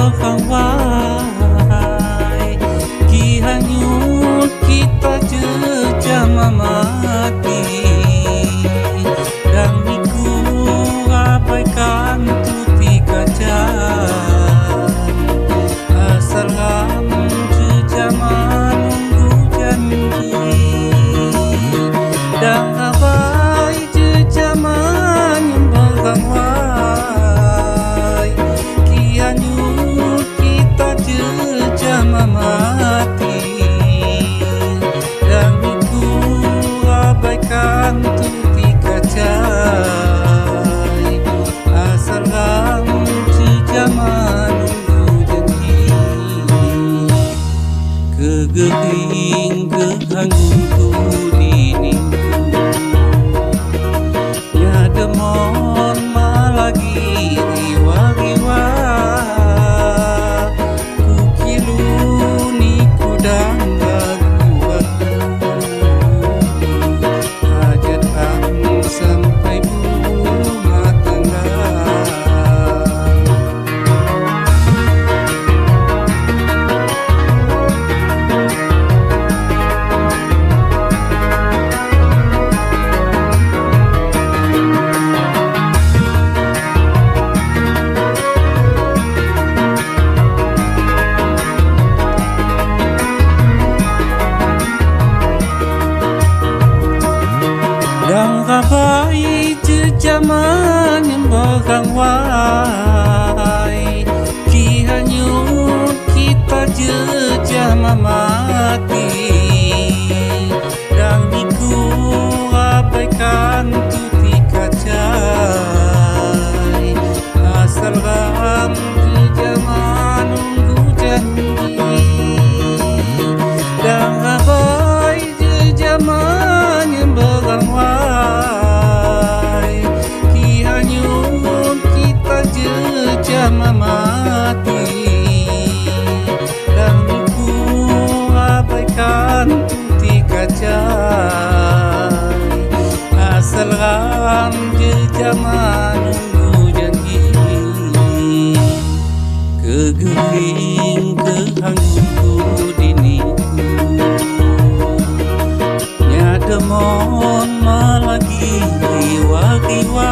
bakang wahai ki hanyut kita jejama mati dan iku abaikan tuti kaca asal ham jejama nunggu janji dan abai jejama bakang wahai ki hanyut kita jejama mati dan iku abaikan tuti kaca asal ham jejama nunggu janji kegering kehanggungku diningku ya demon malagi riwa-riwa kukilu ni kudang lagu hajat ang sampai bunga tangga dan rabai jejaman yang bakang wahai ki hanyut kita jejama mati dan iku abaikan tuti kaca asal ram jejama nunggu janji dan rabai jejaman yang bakang wahai ki hanyut kita jejama mati dan iku abaikan tuti kaca asal ram jejama nunggu janji kegering kehanggungku diniku nya demon malagi riwa-riwa